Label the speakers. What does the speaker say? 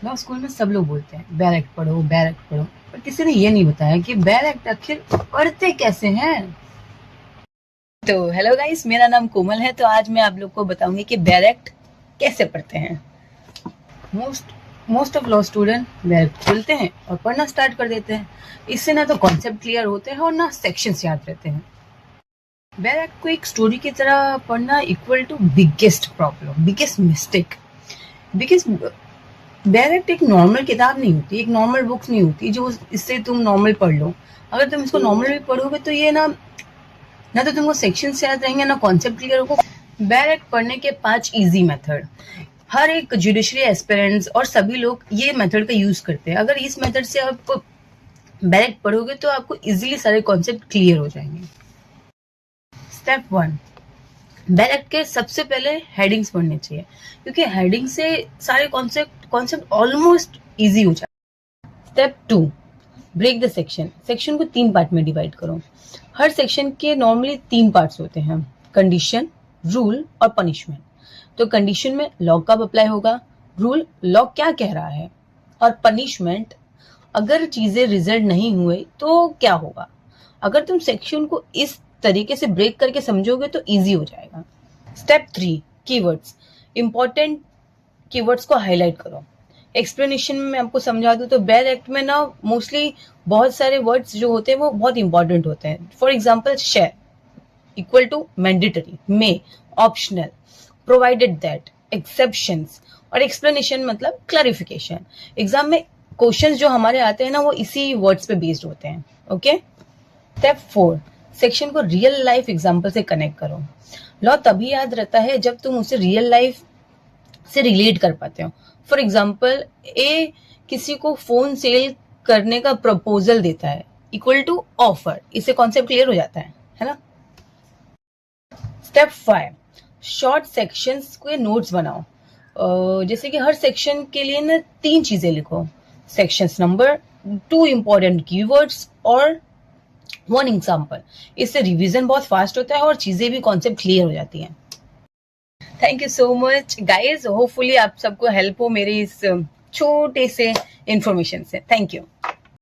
Speaker 1: Law school में सब लोग बोलते हैं बैर पढ़ो, पर किसी ने ये नहीं बताया कि बैर एक्ट आखिर पढ़ते कैसे हैं। तो हेलो गाइस, मेरा नाम कोमल है। तो आज मैं आप लोग को बताऊंगी कि बैर एक्ट कैसे पढ़ते हैं। मोस्ट ऑफ लॉ स्टूडेंट बैर खुलते हैं और पढ़ना स्टार्ट कर देते हैं। इससे ना तो कॉन्सेप्ट क्लियर होते हैं और ना सेक्शंस याद रहते हैं। बैर एक्ट को एक स्टोरी की तरह पढ़ना equal to biggest problem, biggest mistake. Because bare act एक नॉर्मल किताब नहीं होती, एक नॉर्मल बुक्स नहीं होती जो इससे तुम नॉर्मल पढ़ लो। अगर तुम इसको नॉर्मल भी पढ़ोगे तो ये ना तो तुमको सेक्शन याद रहेंगे, ना कॉन्सेप्ट क्लियर होगा। बैर एक्ट पढ़ने के 5 इजी मेथड, हर एक जुडिशरी एस्पिरेंट्स और सभी लोग ये मेथड का यूज करते हैं। अगर इस मेथड से आप बैर एक्ट पढ़ोगे तो आपको इजीली सारे कॉन्सेप्ट क्लियर हो जाएंगे। स्टेप 1, बैर एक्ट के सबसे पहले हेडिंग्स पढ़ने चाहिए, क्योंकि हेडिंग से सारे कॉन्सेप्ट ऑलमोस्ट इजी हो जाए। स्टेप 2, ब्रेक द सेक्शन को 3 पार्ट में डिवाइड करो। हर सेक्शन के नॉर्मली 3 पार्ट्स होते हैं, कंडीशन, रूल और पनिशमेंट। तो कंडीशन में लॉ कब अप्लाई होगा, रूल लॉ क्या कह रहा है, और पनिशमेंट अगर चीजें रिजल्ट नहीं हुए तो क्या होगा। अगर तुम सेक्शन को इस तरीके से ब्रेक करके समझोगे तो इजी हो जाएगा। Step 3, keywords. इंपॉर्टेंट कीवर्ड्स को हाईलाइट करो। एक्सप्लेनेशन में मैं आपको समझा दूं तो बैर एक्ट में ना मोस्टली बहुत सारे वर्ड्स जो होते हैं वो बहुत इंपॉर्टेंट होते हैं। For example, shall equal to mandatory, may optional, provided that, exceptions, और एक्सप्लेनेशन मतलब क्लैरिफिकेशन। एग्जाम में क्वेश्चंस जो हमारे आते हैं ना वो इसी वर्ड्स पे बेस्ड होते हैं। ओके। स्टेप 4, सेक्शन को रियल लाइफ एग्जाम्पल से कनेक्ट करो। लॉ तभी याद रहता है जब तुम उसे रियल लाइफ से रिलेट कर पाते हो। फॉर एग्जाम्पल, ए किसी को फोन सेल करने का प्रपोजल देता है, इक्वल टू ऑफर। इससे कॉन्सेप्ट क्लियर हो जाता है ना। स्टेप 5, शॉर्ट सेक्शंस के नोट्स बनाओ। जैसे कि हर सेक्शन के लिए ना 3 चीजें लिखो, सेक्शंस नंबर, 2 इंपॉर्टेंट कीवर्ड्स और 1 एग्जाम्पल। इससे रिवीजन बहुत फास्ट होता है और चीजें भी कॉन्सेप्ट क्लियर हो जाती हैं। Thank you so much guys, hopefully आप सबको हेल्प हो मेरे इस छोटे से इंफॉर्मेशन से। Thank you.